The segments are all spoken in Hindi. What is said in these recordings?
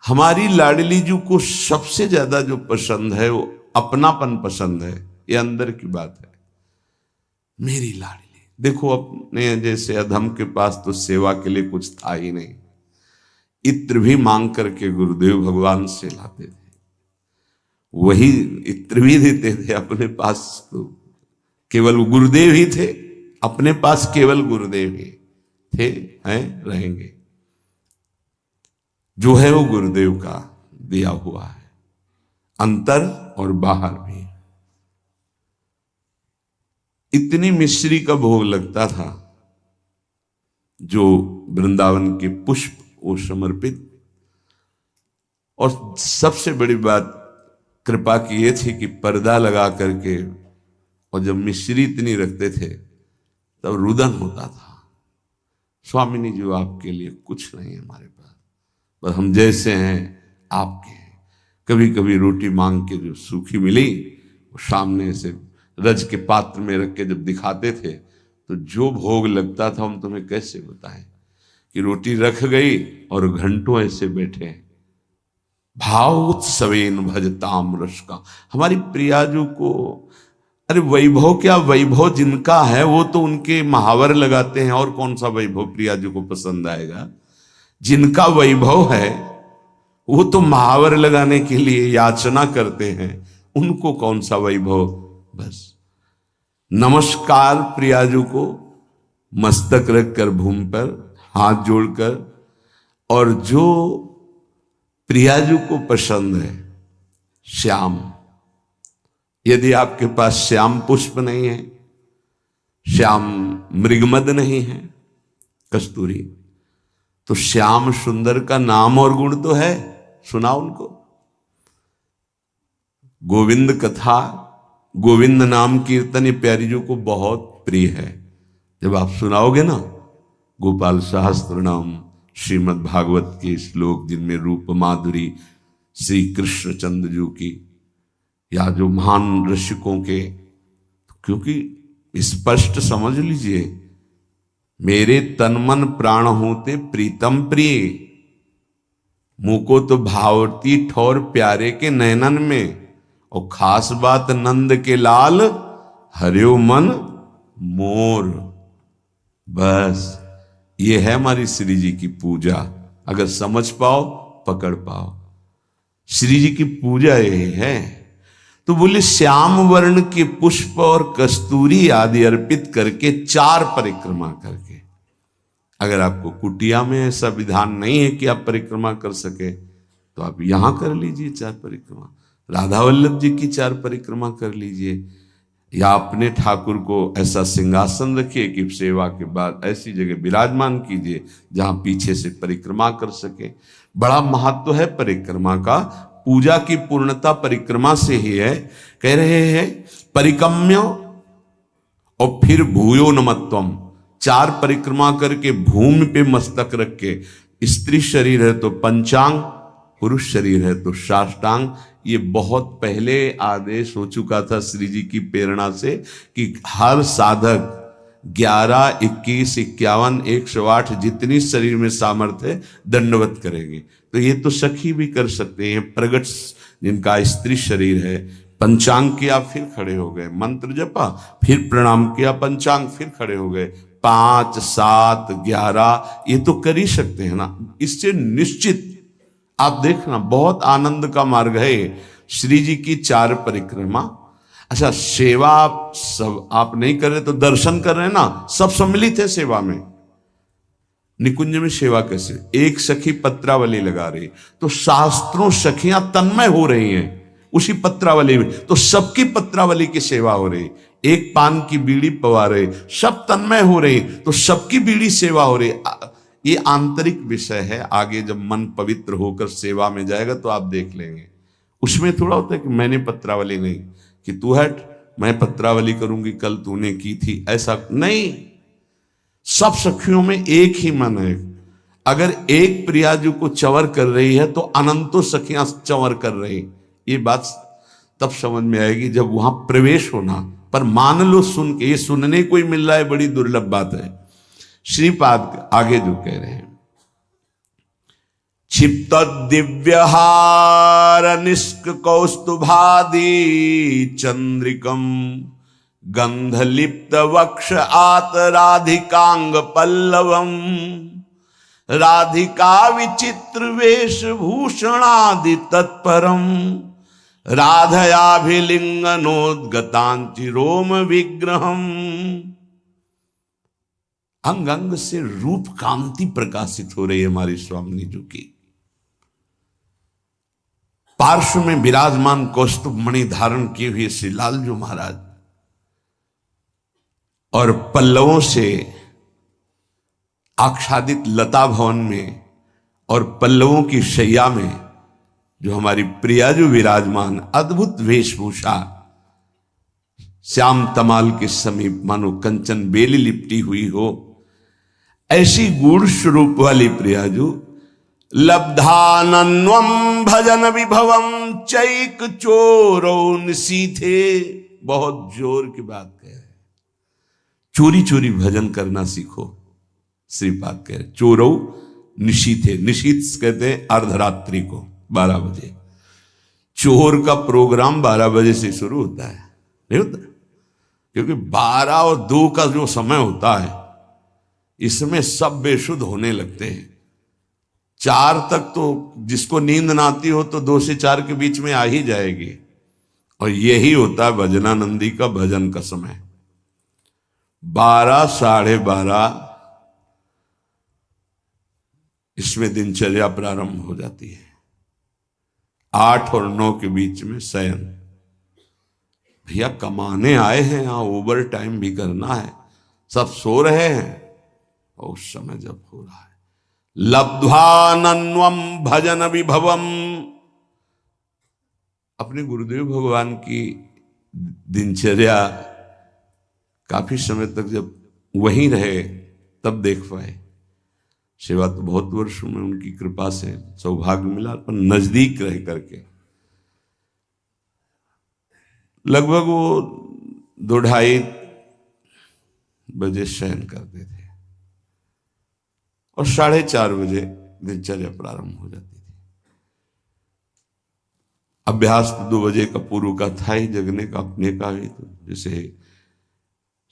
हमारी लाडली जी को सबसे ज्यादा जो पसंद है वो अपनापन पसंद है। ये अंदर की बात है। मेरी लाडली देखो, अपने जैसे अधम के पास तो सेवा के लिए कुछ था ही नहीं। इत्र भी मांग करके गुरुदेव भगवान से लाते थे, वही इत्र भी देते थे। अपने पास तो केवल गुरुदेव ही थे, अपने पास केवल गुरुदेव ही थे, हैं, रहेंगे। जो है वो गुरुदेव का दिया हुआ है, अंतर और बाहर भी। इतनी मिश्री का भोग लगता था, जो वृंदावन के पुष्प वो समर्पित। और सबसे बड़ी बात कृपा की ये थी कि पर्दा लगा करके, और जब मिश्री इतनी रखते थे तब रुदन होता था, स्वामिनी जी आपके लिए कुछ नहीं है हमारे पास, बस हम जैसे हैं आपके हैं। कभी कभी रोटी मांग के जो सूखी मिली वो सामने से रज के पात्र में रख के जब दिखाते थे तो जो भोग लगता था हम तुम्हें कैसे बताएं कि रोटी रख गई और घंटों ऐसे बैठे हैं। भावोत्सवेन भजताम रस का। हमारी प्रियाजू को, अरे वैभव क्या, वैभव जिनका है वो तो उनके महावर लगाते हैं, और कौन सा वैभव प्रियाजू को पसंद आएगा। जिनका वैभव है वो तो महावर लगाने के लिए याचना करते हैं, उनको कौन सा वैभव। बस नमस्कार प्रियाजू को, मस्तक रखकर भूमि पर हाथ जोड़कर। और जो प्रियाजू को पसंद है श्याम, यदि आपके पास श्याम पुष्प नहीं है, श्याम मृगमद नहीं है, कस्तूरी, तो श्याम सुंदर का नाम और गुण तो है, सुनाओ उनको। गोविंद कथा, गोविंद नाम कीर्तन ये प्यारी जी को बहुत प्रिय है। जब आप सुनाओगे ना गोपाल सहस्त्र नाम, श्रीमद् भागवत के श्लोक जिनमें रूप माधुरी श्री कृष्ण चंद्र जी की, या जो महान ऋषिकों के, क्योंकि स्पष्ट समझ लीजिए, मेरे तन मन प्राण होते प्रीतम प्रिय, मुको तो भावती ठौर प्यारे के नैनन में, और खास बात नंद के लाल हरियो मन मोर। बस ये है हमारी श्री जी की पूजा। अगर समझ पाओ, पकड़ पाओ, श्री जी की पूजा यही है। तो बोले श्याम वर्ण के पुष्प और कस्तूरी आदि अर्पित करके 4 परिक्रमा करके। अगर आपको कुटिया में ऐसा विधान नहीं है कि आप परिक्रमा कर सके तो आप यहां कर लीजिए 4 परिक्रमा, राधा वल्लभ जी की 4 परिक्रमा कर लीजिए, या अपने ठाकुर को ऐसा सिंहासन रखिए कि सेवा के बाद ऐसी जगह विराजमान कीजिए जहां पीछे से परिक्रमा कर सके। बड़ा महत्व है परिक्रमा का। पूजा की पूर्णता परिक्रमा से ही है। कह रहे हैं परिकम्य और फिर भूयो नमत्वम, 4 परिक्रमा करके भूमि पे मस्तक रख के, स्त्री शरीर है तो पंचांग, पुरुष शरीर है तो साष्टांग। ये बहुत पहले आदेश हो चुका था श्री जी की प्रेरणा से कि हर साधक 11, 21, 51, 108 जितनी शरीर में सामर्थ्य है दंडवत करेंगे। तो ये तो सखी भी कर सकते हैं, प्रगट जिनका स्त्री शरीर है, पंचांग किया फिर खड़े हो गए, मंत्र जपा फिर प्रणाम किया, पंचांग फिर खड़े हो गए, 5, 7, 11 ये तो कर ही सकते हैं ना। इससे निश्चित आप देखना बहुत आनंद का मार्ग है श्री जी की 4 परिक्रमा। अच्छा, सेवा सब आप नहीं कर रहे तो दर्शन कर रहे हैं ना, सब सम्मिलित है सेवा में। निकुंज में सेवा कैसे, एक सखी पत्रावली लगा रही तो शास्त्रों सखियां तन्मय हो रही हैं उसी पत्रावली में, तो सबकी पत्रावली की सेवा हो रही। एक पान की बीड़ी पवा रहे, सब तन्मय हो रही तो सबकी बीड़ी सेवा हो रही। ये आंतरिक विषय है। आगे जब मन पवित्र होकर सेवा में जाएगा तो आप देख लेंगे। उसमें थोड़ा होता है कि मैंने पत्रावली नहीं, कि तू हट मैं पत्रावली करूंगी, कल तूने की थी, ऐसा नहीं। सब सखियों में एक ही मन है। अगर एक प्रियाजू को चंवर कर रही है तो अनंतों सखियां चंवर कर रही। ये बात तब समझ में आएगी जब वहां प्रवेश होना। पर मान लो सुन के, ये सुनने को ही मिल रहा है, बड़ी दुर्लभ बात है। श्रीपाद आगे जो कह रहे हैं, क्षिप्त दिव्यहार निष्क कौस्तुभादि चंद्रिकम गंधलिप्त वक्ष आत राधिकांग पल्लवम राधिका विचित्र वेशभूषणादि तत्परम राधयाभिलिंगनोद्गतांचि रोम विग्रहम। अंग अंग से रूप कांति प्रकाशित हो रही है हमारी स्वामिनी जी की। पार्श्व में विराजमान कौस्तुभ मणि धारण किए हुए श्री लालजू महाराज और पल्लवों से आच्छादित लता भवन में और पल्लवों की शैया में जो हमारी प्रिया जो विराजमान, अद्भुत वेशभूषा, श्याम तमाल के समीप मानो कंचन बेली लिपटी हुई हो, ऐसी गूढ़ स्वरूप वाली प्रियाजू लब्धानन्वम भजन विभवम चैक चोरो निशीथे। बहुत जोर की बात कह रहे, चोरी चोरी भजन करना सीखो। श्रीपाद कह रहे चोरो निशीथे, निशीथ कहते हैं अर्धरात्रि को 12 बजे। चोर का प्रोग्राम 12 बजे से शुरू होता है, नहीं होता? क्योंकि 12 और 2 का जो समय होता है इसमें सब बेशुद्ध होने लगते हैं। 4 तक तो जिसको नींद ना आती हो तो 2 से 4 के बीच में आ ही जाएगी। और यही होता है भजनानंदी का भजन का समय। 12 साढ़े 12 इसमें दिनचर्या प्रारंभ हो जाती है। 8 और 9 के बीच में शयन। भैया कमाने आए हैं, यहां ओवर टाइम भी करना है, सब सो रहे हैं और उस समय जब हो रहा है लब्ध्वानन्वम भजन विभवम। अपने गुरुदेव भगवान की दिनचर्या काफी समय तक जब वहीं रहे तब देख पाए। सेवा तो बहुत वर्षों में उनकी कृपा से सौभाग्य मिला, पर नजदीक रह करके लगभग वो 2-2:30 बजे शयन करते थे और 4:30 बजे दिनचर्या प्रारंभ हो जाती थी। अभ्यास तो 2 बजे का पूर्व का था ही, जगने का अपने का भी। तो जैसे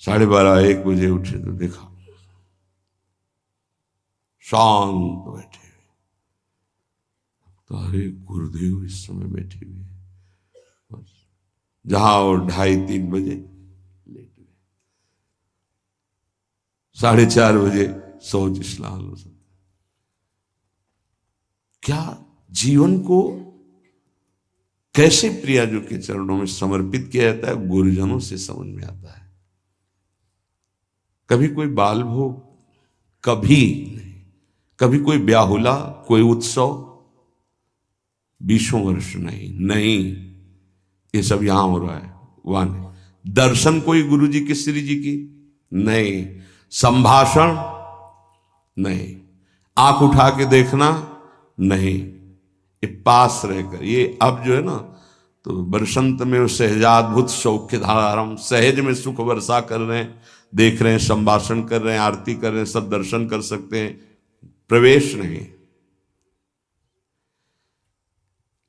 12:30-1 बजे उठे तो देखा शांत बैठे हुए, तो अरे गुरुदेव इस समय बैठे हुए, बस जहां और 2:30-3 बजे लेट गए। 4:30 बजे सोच स्नान हो सकता। क्या जीवन को कैसे प्रियाजू के चरणों में समर्पित किया जाता है, गुरुजनों से समझ में आता है। कभी कोई बाल भोग, कभी नहीं, कभी कोई ब्याहुला, कोई उत्सव, 20 वर्ष नहीं, ये सब यहां हो रहा है, वहां नहीं। दर्शन कोई गुरु जी की, श्री जी की नहीं, संभाषण नहीं, आंख उठा के देखना नहीं, ये पास रहकर। ये अब जो है ना, तो बरसंत में वो सहजाद्भुत सौख्य धारम, सहज में सुख वर्षा कर रहे हैं, देख रहे हैं, संभाषण कर रहे हैं, आरती कर रहे हैं, सब दर्शन कर सकते हैं, प्रवेश नहीं।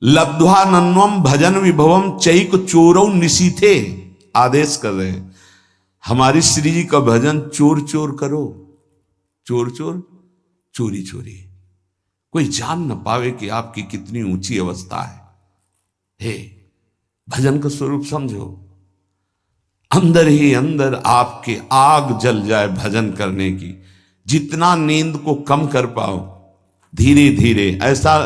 लब्ध्वानन्वम भजन विभवम चैक चोरौ निशीथे, आदेश कर रहे हैं हमारी श्री जी का भजन चोर चोर करो, चोर चोर, चोरी चोरी, कोई जान न पावे कि आपकी कितनी ऊंची अवस्था है। हे भजन का स्वरूप समझो, अंदर ही अंदर आपके आग जल जाए भजन करने की। जितना नींद को कम कर पाओ धीरे धीरे, ऐसा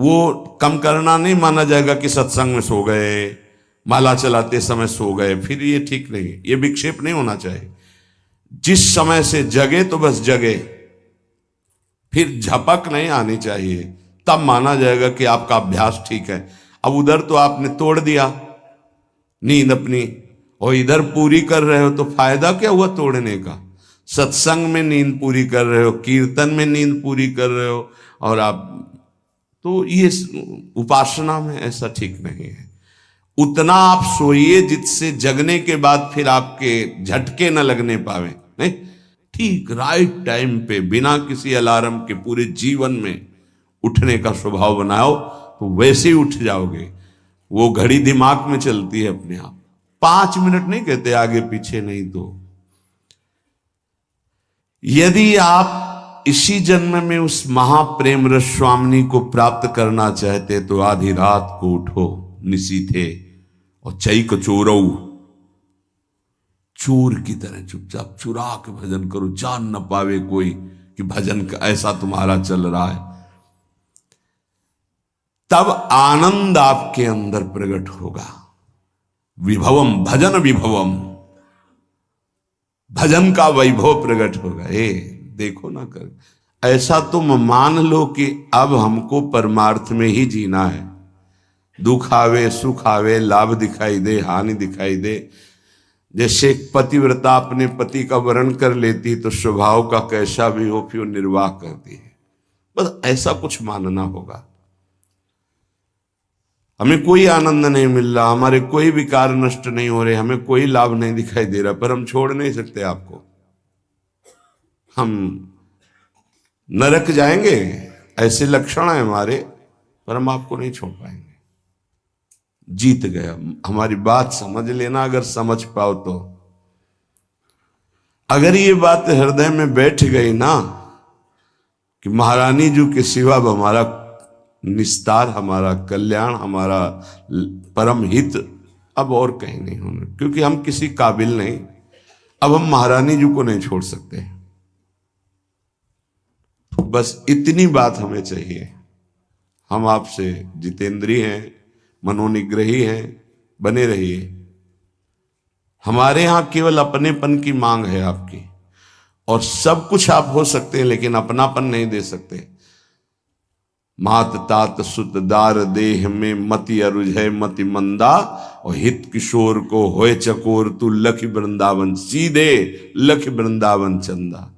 वो कम करना नहीं माना जाएगा कि सत्संग में सो गए, माला चलाते समय सो गए, फिर ये ठीक नहीं, ये विक्षेप नहीं होना चाहिए। जिस समय से जगे तो बस जगे, फिर झपक नहीं आनी चाहिए, तब माना जाएगा कि आपका अभ्यास ठीक है। अब उधर तो आपने तोड़ दिया नींद अपनी और इधर पूरी कर रहे हो, तो फायदा क्या हुआ तोड़ने का? सत्संग में नींद पूरी कर रहे हो, कीर्तन में नींद पूरी कर रहे हो, और आप तो ये उपासना में ऐसा ठीक नहीं है। उतना आप सोइए जिससे जगने के बाद फिर आपके झटके न लगने पावे। नहीं, ठीक राइट टाइम पे बिना किसी अलार्म के पूरे जीवन में उठने का स्वभाव बनाओ तो वैसे ही उठ जाओगे। वो घड़ी दिमाग में चलती है अपने आप, 5 मिनट नहीं कहते, आगे पीछे नहीं। तो यदि आप इसी जन्म में उस महाप्रेम रस स्वामिनी को प्राप्त करना चाहते तो आधी रात को उठो निशीथे और चैक चोरऊ, चोर की तरह चुपचाप चुरा के भजन करो, जान न पावे कोई कि भजन का ऐसा तुम्हारा चल रहा है। तब आनंद आपके अंदर प्रकट होगा। विभवम भजन विभवम, भजन का वैभव प्रकट होगा। देखो ना कर, ऐसा तुम मान लो कि अब हमको परमार्थ में ही जीना है। दुख आवे सुख आवे, लाभ दिखाई दे हानि दिखाई दे। जैसे एक पतिव्रता अपने पति का वर्ण कर लेती तो स्वभाव का कैसा भी हो फिर निर्वाह करती है। बस ऐसा कुछ मानना होगा। हमें कोई आनंद नहीं मिल रहा, हमारे कोई विकार नष्ट नहीं हो रहे, हमें कोई लाभ नहीं दिखाई दे रहा, पर हम छोड़ नहीं सकते आपको। हम नरक जाएंगे ऐसे लक्षण है हमारे, पर हम आपको नहीं छोड़ पाएंगे। जीत गया। हमारी बात समझ लेना, अगर समझ पाओ तो। अगर ये बात हृदय में बैठ गई ना कि महारानी जी के सिवा हमारा निस्तार, हमारा कल्याण, हमारा परम हित अब और कहीं नहीं होना, क्योंकि हम किसी काबिल नहीं, अब हम महारानी जी को नहीं छोड़ सकते। बस इतनी बात हमें चाहिए। हम आपसे जितेंद्रीय हैं, मनोनिग्रही हैं, बने रहिए। हमारे यहां केवल अपनेपन की मांग है आपकी, और सब कुछ आप हो सकते हैं लेकिन अपनापन नहीं दे सकते। मात तात सुत दार देह में मति अरुझ है मति मंदा, और हित किशोर को होए चकोर तू लख वृंदावन, सीधे लख वृंदावन चंदा।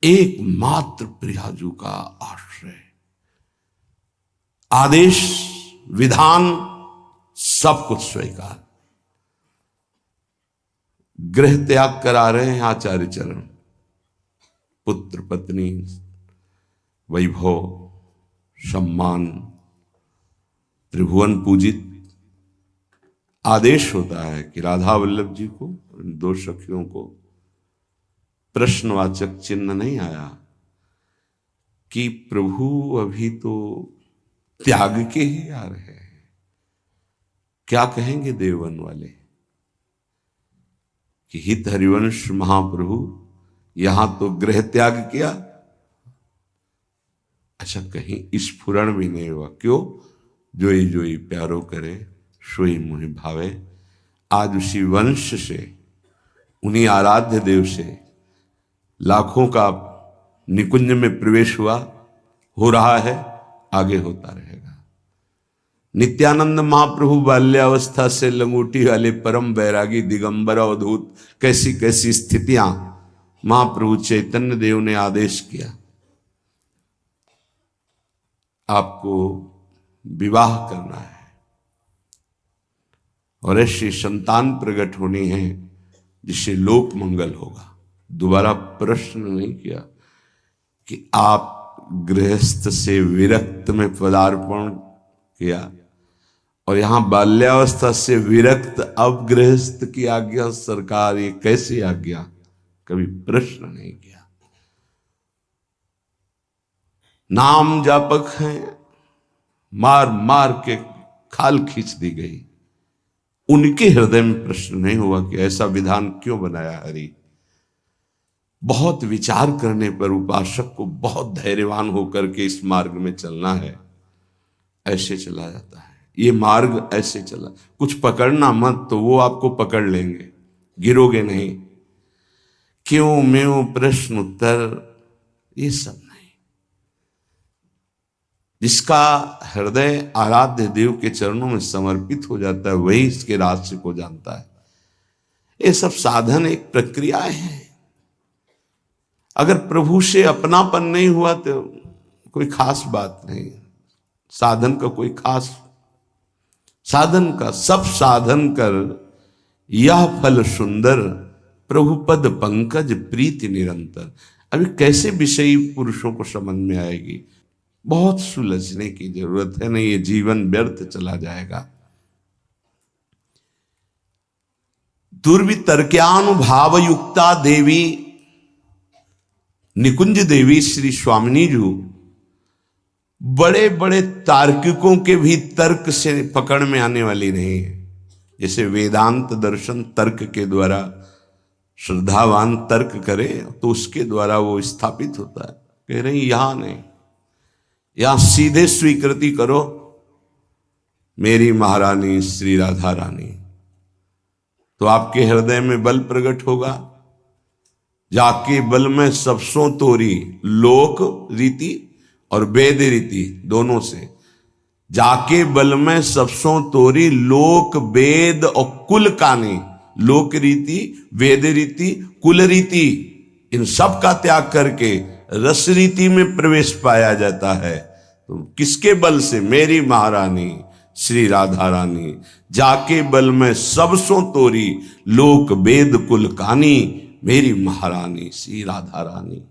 एकमात्र प्रियाजू का आश्रय, आदेश विधान सब कुछ स्वीकार। गृह त्याग करा रहे हैं आचार्य चरण, पुत्र पत्नी वैभव सम्मान त्रिभुवन पूजित। आदेश होता है कि राधा वल्लभ जी को, दो सखियों को प्रश्नवाचक चिन्ह नहीं आया कि प्रभु अभी तो त्याग के ही आ रहे हैं, क्या कहेंगे देववन वाले कि हित हरिवंश महाप्रभु यहां तो गृह त्याग किया। अच्छा, कहीं स्फुरण भी नहीं हुआ। क्यों? जोई जोई प्यारो करे सोई मुहि भावे। आज उसी वंश से, उन्हीं आराध्य देव से लाखों का निकुंज में प्रवेश हुआ, हो रहा है, आगे होता रहेगा। नित्यानंद महाप्रभु बाल्यावस्था से लंगोटी वाले परम बैरागी दिगंबर अवधूत, कैसी कैसी स्थितियां महाप्रभु चैतन्य देव ने आदेश किया, आपको विवाह करना है और ऐसी संतान प्रकट होनी है जिससे लोक मंगल होगा। दोबारा प्रश्न नहीं किया कि आप गृहस्थ से विरक्त में पदार्पण किया और यहां बाल्यावस्था से विरक्त अब गृहस्थ की आज्ञा, सरकार ये कैसी आज्ञा, कभी प्रश्न नहीं किया। नाम जापक हैं, मार मार के खाल खींच दी गई, उनके हृदय में प्रश्न नहीं हुआ कि ऐसा विधान क्यों बनाया हरि। बहुत विचार करने पर उपासक को बहुत धैर्यवान होकर के इस मार्ग में चलना है। ऐसे चला जाता है ये मार्ग, ऐसे चला। कुछ पकड़ना मत तो वो आपको पकड़ लेंगे, गिरोगे नहीं। क्यों म्यों प्रश्न उत्तर ये सब नहीं। जिसका हृदय आराध्य देव के चरणों में समर्पित हो जाता है वही इसके रहस्य को जानता है। ये सब साधन एक प्रक्रियाएं हैं। अगर प्रभु से अपनापन नहीं हुआ तो कोई खास बात नहीं। साधन का कोई खास, साधन का सब साधन कर यह फल सुंदर, प्रभु पद पंकज प्रीति निरंतर। अभी कैसे विषयी पुरुषों को समझ में आएगी? बहुत सुलझने की जरूरत है, नहीं ये जीवन व्यर्थ चला जाएगा। दुर्वितर्क्यानुभाव युक्ता देवी निकुंज देवी श्री स्वामिनी जी बड़े बड़े तार्किकों के भी तर्क से पकड़ में आने वाली नहीं है। जैसे वेदांत दर्शन तर्क के द्वारा श्रद्धावान तर्क करे तो उसके द्वारा वो स्थापित होता है। कह रहे यहां नहीं, यहां सीधे स्वीकृति करो मेरी महारानी श्री राधा रानी, तो आपके हृदय में बल प्रकट होगा। जाके बल में सबसों तोरी लोक रीति और वेद रीति दोनों से, जाके बल में सबसों तोरी लोक वेद और कुल कानी, लोक रीति वेद रीति कुल रीति, इन सब का त्याग करके रस रीति में प्रवेश पाया जाता है। तो किसके बल से? मेरी महारानी श्री राधा रानी। जाके बल में सबसों तोरी लोक वेद कुल कानी, मेरी महारानी श्री राधा रानी।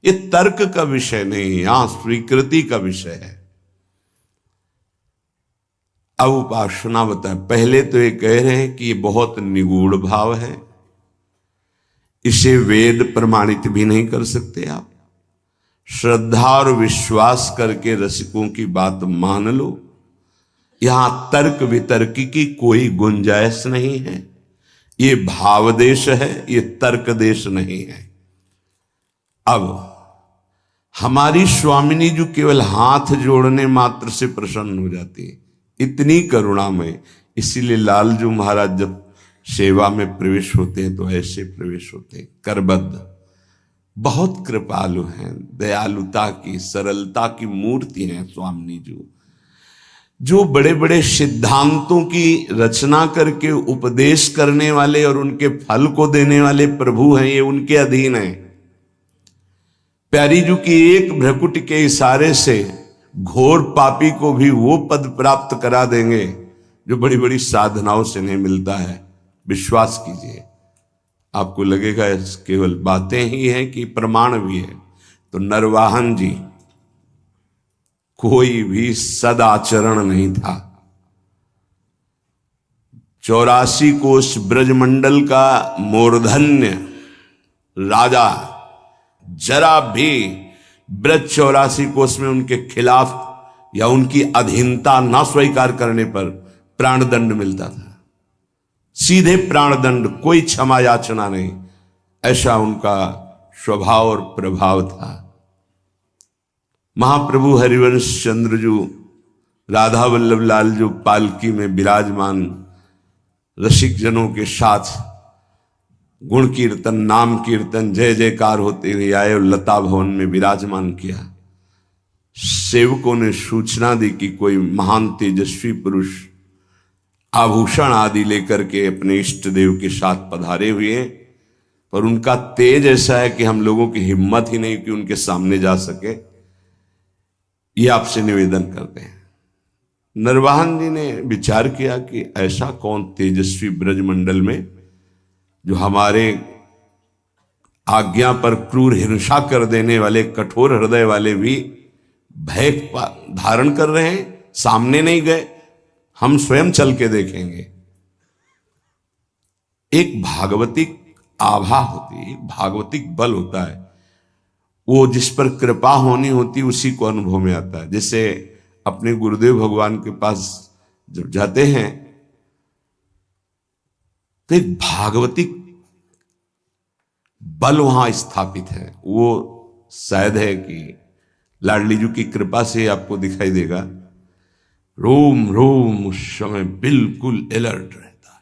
ये तर्क का विषय नहीं, यहां स्वीकृति का विषय है। अब उपासना बताए। पहले तो ये कह रहे हैं कि ये बहुत निगूढ़ भाव है, इसे वेद प्रमाणित भी नहीं कर सकते आप। श्रद्धा और विश्वास करके रसिकों की बात मान लो। यहां तर्क वितर्क की कोई गुंजाइश नहीं है। ये भाव देश है, ये तर्क देश नहीं है। अब हमारी स्वामिनी जो केवल हाथ जोड़ने मात्र से प्रसन्न हो जाती है, इतनी करुणा में। इसीलिए लालजू महाराज जब सेवा में प्रवेश होते हैं तो ऐसे प्रवेश होते हैं, करबद्ध। बहुत कृपालु हैं, दयालुता की सरलता की मूर्ति हैं स्वामिनी जी। जो बड़े बड़े सिद्धांतों की रचना करके उपदेश करने वाले और उनके फल को देने वाले प्रभु हैं, ये उनके अधीन हैं। प्यारी जी की एक भ्रकुट के इशारे से घोर पापी को भी वो पद प्राप्त करा देंगे जो बड़ी बड़ी साधनाओं से नहीं मिलता है। विश्वास कीजिए, आपको लगेगा केवल बातें ही हैं कि प्रमाण भी है। तो नरवाहन जी कोई भी सदाचरण नहीं था। 84 कोष ब्रजमंडल का मूर्धन्य राजा जरा भी ब्रज 84 कोष में उनके खिलाफ या उनकी अधीनता न स्वीकार करने पर प्राणदंड मिलता था। सीधे प्राणदंड, कोई क्षमा याचना नहीं। ऐसा उनका स्वभाव और प्रभाव था। महाप्रभु हरिवंश चंद्र जो राधा वल्लभ लाल जो पालकी में विराजमान रसिक जनों के साथ गुण कीर्तन नाम कीर्तन जय जयकार होते हुए आए और लता भवन में विराजमान किया। सेवकों ने सूचना दी कि कोई महान तेजस्वी पुरुष आभूषण आदि लेकर के अपने इष्ट देव के साथ पधारे हुए हैं, पर उनका तेज ऐसा है कि हम लोगों की हिम्मत ही नहीं कि उनके सामने जा सके। ये आपसे निवेदन करते हैं। नरवाहन जी ने विचार किया कि ऐसा कौन तेजस्वी ब्रजमंडल में जो हमारे आज्ञा पर क्रूर हिंसा कर देने वाले कठोर हृदय वाले भी भय धारण कर रहे हैं, सामने नहीं गए, हम स्वयं चल के देखेंगे। एक भागवतिक आभा होती है, भागवतिक बल होता है। वो जिस पर कृपा होनी होती उसी को अनुभव में आता है। जैसे अपने गुरुदेव भगवान के पास जब जाते हैं तो एक भागवतिक बल वहां स्थापित है। वो शायद है कि लाडली जी की कृपा से आपको दिखाई देगा। रोम रोम उस समय बिल्कुल अलर्ट रहता है,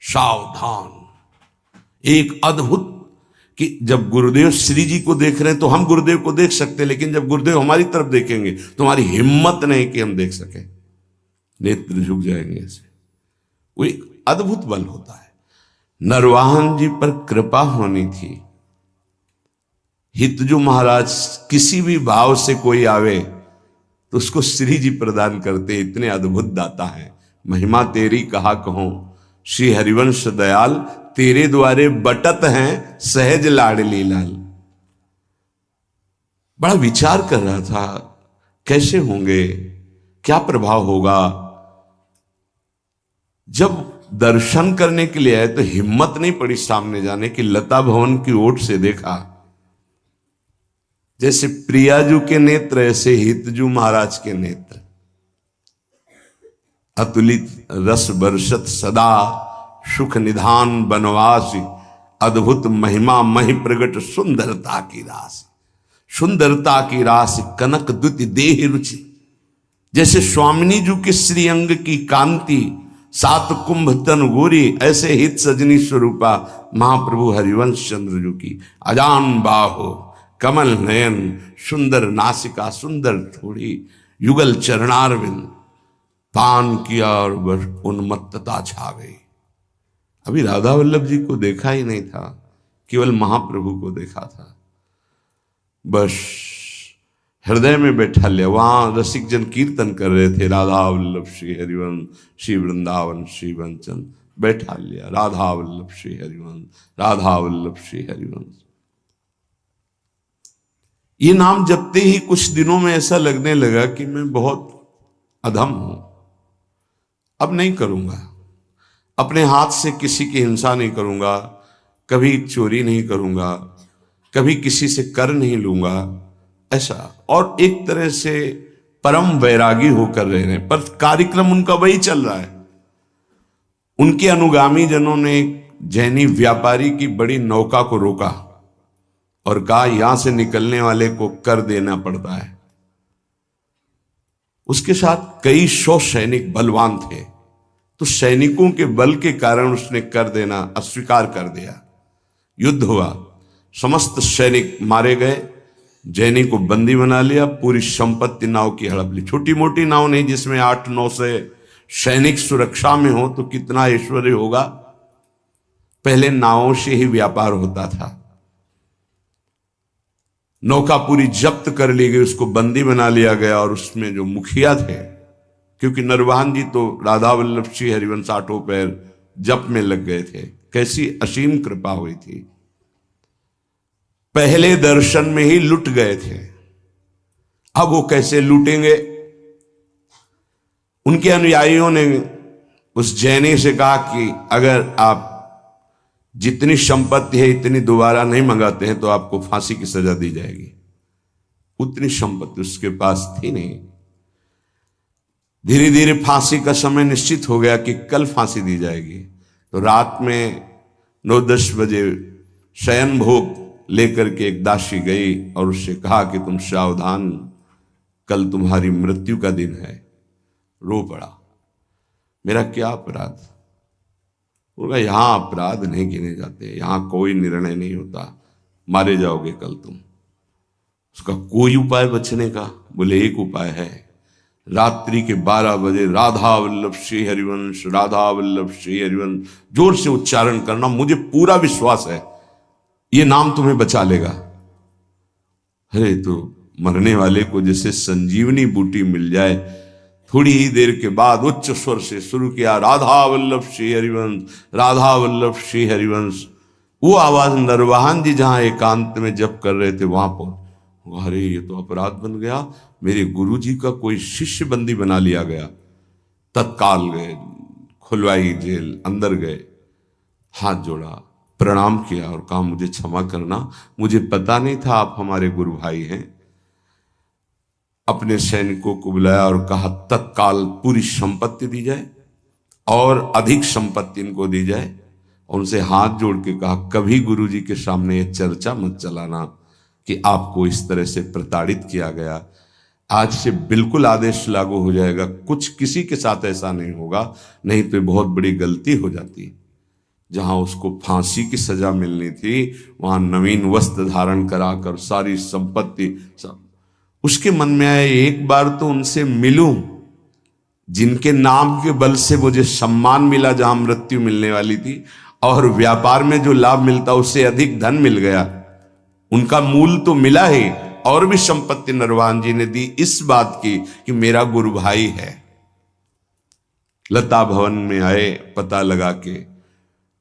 सावधान। एक अद्भुत कि जब गुरुदेव श्री जी को देख रहे हैं तो हम गुरुदेव को देख सकते हैं, लेकिन जब गुरुदेव हमारी तरफ देखेंगे तो हमारी हिम्मत नहीं कि हम देख सके, नेत्र झुक जाएंगे ऐसे। वो एक अद्भुत बल होता है। नरवाहन जी पर कृपा होनी थी। हितजू महाराज किसी भी भाव से कोई आवे तो उसको श्री जी प्रदान करते, इतने अद्भुत दाता हैं। महिमा तेरी कहा कहूं, श्री हरिवंश दयाल तेरे द्वारे बटत हैं सहज लाडली लाल। बड़ा विचार कर रहा था कैसे होंगे, क्या प्रभाव होगा। जब दर्शन करने के लिए आए तो हिम्मत नहीं पड़ी सामने जाने की। लता भवन की ओट से देखा, जैसे प्रियाजू के नेत्र ऐसे हितजू महाराज के नेत्र, अतुलित रस बरसत सदा, सुख निधान बनवासी, अद्भुत महिमा महि प्रगट सुंदरता की राशि। सुंदरता की राशि कनक द्युति देह रुचि, जैसे स्वामिनी जी के श्रीअंग की कांति, सात कुंभ तन गोरी, ऐसे हित सजनी स्वरूपा महाप्रभु हरिवंश चंद्र जी की अजान बाहो, कमल नयन, सुंदर नासिका, सुंदर थोड़ी, युगल चरणारविंद, पान किया और बस उन्मत्तता छा गई। अभी राधा वल्लभ जी को देखा ही नहीं था, केवल महाप्रभु को देखा था। बस हृदय में बैठा लिया। वहां रसिक जन कीर्तन कर रहे थे, राधा वल्लभ श्री हरिवंश, श्री वृंदावन श्री वंचन। बैठा लिया, राधा वल्लभ श्री हरिवंश, राधा वल्लभ श्री हरिवंश। ये नाम जपते ही कुछ दिनों में ऐसा लगने लगा कि मैं बहुत अधम हूं, अब नहीं करूंगा, अपने हाथ से किसी की हिंसा नहीं करूंगा, कभी चोरी नहीं करूंगा, कभी किसी से कर नहीं लूंगा, ऐसा। और एक तरह से परम वैरागी होकर रह रहे हैं, पर कार्यक्रम उनका वही चल रहा है। उनके अनुगामी जनों ने जैनी व्यापारी की बड़ी नौका को रोका और कहा यहां से निकलने वाले को कर देना पड़ता है। उसके साथ कई 100 सैनिक बलवान थे, तो सैनिकों के बल के कारण उसने कर देना अस्वीकार कर दिया। युद्ध हुआ, समस्त सैनिक मारे गए, जैनी को बंदी बना लिया, पूरी संपत्ति नाव की हड़प ली। छोटी मोटी नाव नहीं जिसमें 8-9 से सैनिक सुरक्षा में हो तो कितना ऐश्वर्य होगा। पहले नावों से ही व्यापार होता था। नौका पूरी जब्त कर ली गई, उसको बंदी बना लिया गया। और उसमें जो मुखिया थे, क्योंकि नरवाहन जी तो राधा वल्लभ श्री हरिवंश आठों पैर जप में लग गए थे, कैसी असीम कृपा हुई थी। पहले दर्शन में ही लुट गए थे, अब वो कैसे लूटेंगे। उनके अनुयायियों ने उस जैनी से कहा कि अगर आप जितनी संपत्ति है इतनी दोबारा नहीं मंगाते हैं तो आपको फांसी की सजा दी जाएगी। उतनी संपत्ति उसके पास थी नहीं। धीरे धीरे फांसी का समय निश्चित हो गया कि कल फांसी दी जाएगी। तो रात में 9-10 बजे शयन भोग लेकर के एक दासी गई और उससे कहा कि तुम सावधान, कल तुम्हारी मृत्यु का दिन है। रो पड़ा, मेरा क्या अपराध। बोला यहां अपराध नहीं गिने जाते, यहां कोई निर्णय नहीं होता, मारे जाओगे कल तुम। उसका कोई उपाय बचने का? बोले एक उपाय है, रात्रि के 12 बजे राधा वल्लभ श्री हरिवंश, राधा वल्लभ श्री हरिवंश जोर से उच्चारण करना। मुझे पूरा विश्वास है ये नाम तुम्हें बचा लेगा। अरे तो मरने वाले को जैसे संजीवनी बूटी मिल जाए। थोड़ी ही देर के बाद उच्च स्वर से शुरू किया, राधा वल्लभ श्री हरिवंश, राधा वल्लभ श्री हरिवंश। वो आवाज नरवाहन जी जहां एकांत में जप कर रहे थे वहां पहुंच। अरे ये तो अपराध बन गया, मेरे गुरु जी का कोई शिष्य बंदी बना लिया गया। तत्काल गए, खुलवाई जेल, अंदर गए, हाथ जोड़ा, प्रणाम किया और कहा मुझे क्षमा करना, मुझे पता नहीं था आप हमारे गुरु भाई हैं। अपने सैनिकों को बुलाया और कहा तत्काल पूरी संपत्ति दी जाए और अधिक संपत्ति इनको दी जाए। उनसे हाथ जोड़ के कहा कभी गुरु जी के सामने ये चर्चा मत चलाना कि आपको इस तरह से प्रताड़ित किया गया। आज से बिल्कुल आदेश लागू हो जाएगा, कुछ किसी के साथ ऐसा नहीं होगा, नहीं तो बहुत बड़ी गलती हो जाती। जहां उसको फांसी की सजा मिलनी थी वहां नवीन वस्त्र धारण कराकर सारी संपत्ति सब। उसके मन में आया एक बार तो उनसे मिलूं जिनके नाम के बल से मुझे सम्मान मिला, जहां मृत्यु मिलने वाली थी, और व्यापार में जो लाभ मिलता उससे अधिक धन मिल गया। उनका मूल तो मिला ही, और भी संपत्ति नरवाहन जी ने दी इस बात की कि मेरा गुरु भाई है। लता भवन में आए, पता लगा के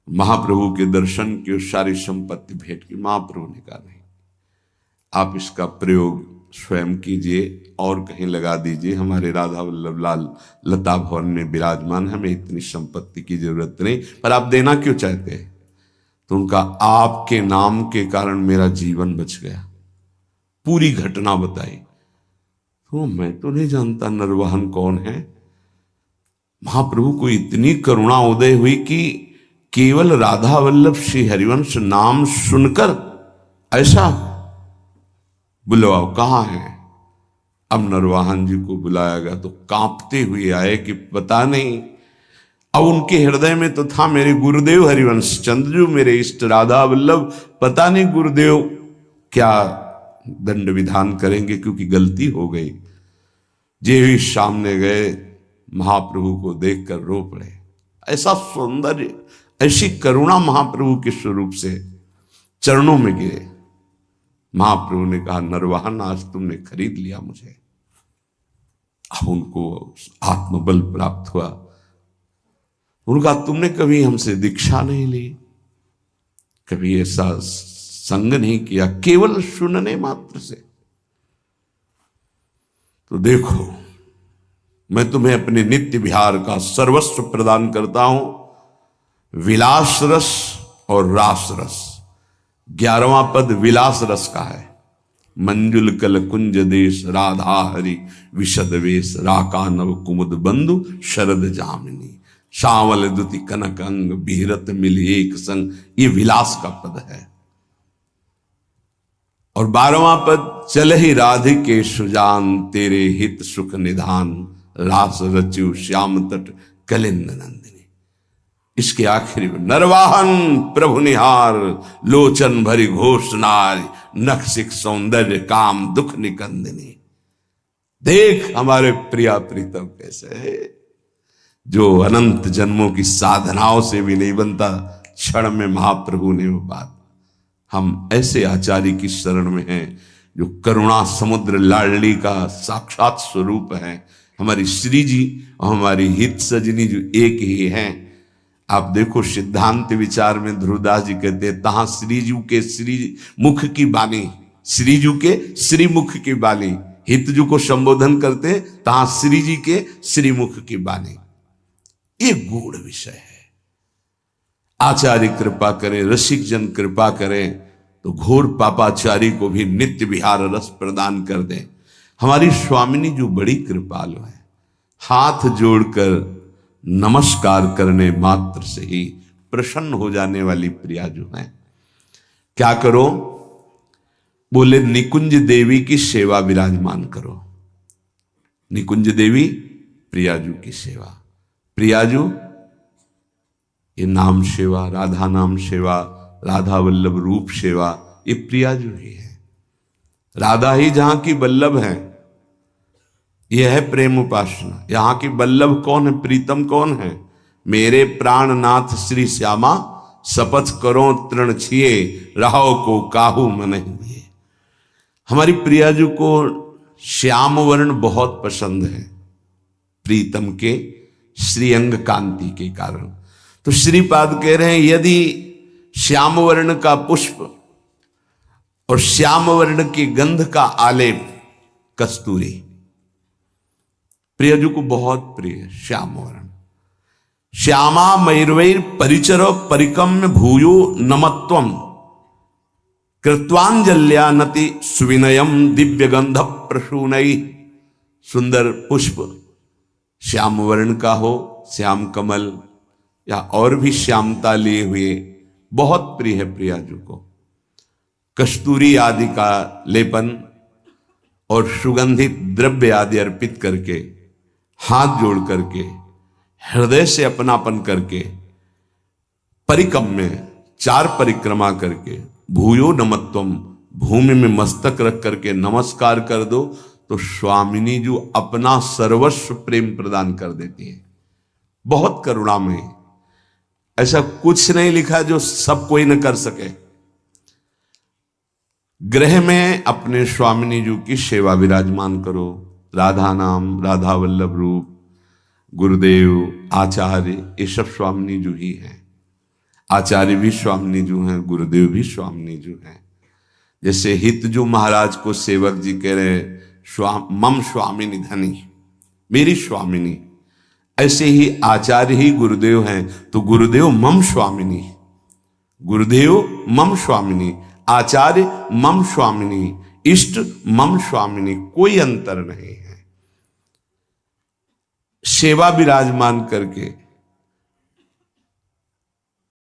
महाप्रभु के दर्शन की सारी संपत्ति भेंट की। महाप्रभु ने कहा नहीं, आप इसका प्रयोग स्वयं कीजिए और कहीं लगा दीजिए। हमारे राधा वल्लभ लाल लता भवन में विराजमान, हमें इतनी संपत्ति की जरूरत नहीं, पर आप देना क्यों चाहते हैं? तो उनका आपके नाम के कारण मेरा जीवन बच गया, पूरी घटना बताई। तो मैं तो नहीं जानता नरवाहन कौन है। महाप्रभु को इतनी करुणा उदय हुई कि केवल राधा वल्लभ श्री हरिवंश नाम सुनकर ऐसा बुलवाओ कहाँ है। अब नरवाहन जी को बुलाया गया तो कांपते हुए आए कि पता नहीं। अब उनके हृदय में तो था मेरे गुरुदेव हरिवंश चंद्रजू मेरे इष्ट राधा वल्लभ, पता नहीं गुरुदेव क्या दंड विधान करेंगे क्योंकि गलती हो गई। जे भी सामने गए महाप्रभु को देखकर रो पड़े। ऐसा सौंदर्य, ऐसी करुणा महाप्रभु के स्वरूप से चरणों में गिरे। महाप्रभु ने कहा नरवाहन आज तुमने खरीद लिया मुझे। अब उनको आत्मबल प्राप्त हुआ। उनका तुमने कभी हमसे दीक्षा नहीं ली, कभी ऐसा संग नहीं किया, केवल सुनने मात्र से। तो देखो मैं तुम्हें अपने नित्य विहार का सर्वस्व प्रदान करता हूं, विलास रस और रास रस। 11वां पद विलास रस का है। मंजुल कल कुंज देश राधा हरि विशद वेश, राका नव कुमुद बंधु शरद जामिनी, श्यामल दुति कनक अंग बिहरत मिल एक संग। ये विलास का पद है। और 12वां पद चल ही राधिके सुजान, तेरे हित सुख निधान, रास रच्यु श्याम तट कलिंद नंदिनी। इसके आखिरी में नरवाहन प्रभु निहार, लोचन भरी घोषणाय, नखसिक सौंदर्य काम दुख निकंदिनी। देख हमारे प्रिया प्रीतम कैसे है, जो अनंत जन्मों की साधनाओं से भी नहीं बनता, क्षण में महाप्रभु ने वो बात। हम ऐसे आचार्य की शरण में हैं जो करुणा समुद्र लाडली का साक्षात स्वरूप है। हमारी श्री जी और हमारी हित सजनी जो एक ही हैं। आप देखो सिद्धांत विचार में ध्रुवदास जी कहते हैं तहां श्रीजू के श्री मुख की बानी, श्रीजू के श्री मुख की बानी। हितजू को संबोधन करते तहां श्री जी के श्री मुख की बानी। ये गूढ़ विषय है। आचार्य कृपा करें, रसिक जन कृपा करें तो घोर पापाचारी को भी नित्य विहार रस प्रदान कर दें। हमारी स्वामिनी जो बड़ी कृपालु है, हाथ जोड़कर नमस्कार करने मात्र से ही प्रसन्न हो जाने वाली प्रिया जो है। क्या करो? बोले निकुंज देवी की सेवा विराजमान करो। निकुंज देवी प्रियाजू की सेवा। प्रियाजू ये नाम सेवा, राधा नाम सेवा, राधा वल्लभ रूप सेवा, ये प्रियाजू ही है। राधा ही जहां की वल्लभ है, यह है प्रेम उपासना। यहां की वल्लभ कौन है, प्रीतम कौन है? मेरे प्राणनाथ श्री श्यामा, शपथ करो तृण छिए, रहो को काहू मन हुए। हमारी प्रियाजू को श्याम वर्ण बहुत पसंद है, प्रीतम के श्रीअंग कांति के कारण। तो श्रीपाद कह रहे हैं यदि श्याम वर्ण का पुष्प और श्याम वर्ण की गंध का आलेप कस्तूरी प्रियजू को बहुत प्रिय है। श्याम वर्ण श्यामा मयूरवैर परिचरो परिकम्य भूयो नमत्वम, कृत्वांजल्या नति सुविनयम दिव्य गंध प्रसूनई। सुंदर पुष्प श्याम वर्ण का हो, श्याम कमल या और भी श्यामता लिए हुए बहुत प्रिय है प्रियाजू को। कस्तूरी आदि का लेपन और सुगंधित द्रव्य आदि अर्पित करके, हाथ जोड़ करके, हृदय से अपनापन करके, परिकम में 4 परिक्रमा करके, भूयो नमत्वम, भूमि में मस्तक रख करके नमस्कार कर दो तो स्वामिनी जो अपना सर्वस्व प्रेम प्रदान कर देती है। बहुत करुणामयी। ऐसा कुछ नहीं लिखा जो सब कोई न कर सके। गृह में अपने स्वामिनी जी की सेवा विराजमान करो। राधा नाम, राधा वल्लभ रूप, गुरुदेव, आचार्य, ये सब स्वामिनी जी ही हैं। आचार्य भी स्वामिनी जी हैं, गुरुदेव भी स्वामिनी जी हैं। जैसे हित जो महाराज को सेवक जी कह रहे, मम स्वामिनी धनी, मेरी स्वामिनी, ऐसे ही आचार्य ही गुरुदेव हैं, तो गुरुदेव मम स्वामिनी, गुरुदेव मम स्वामिनी, आचार्य मम स्वामिनी, इष्ट मम स्वामिनी, कोई अंतर नहीं है। सेवा विराजमान करके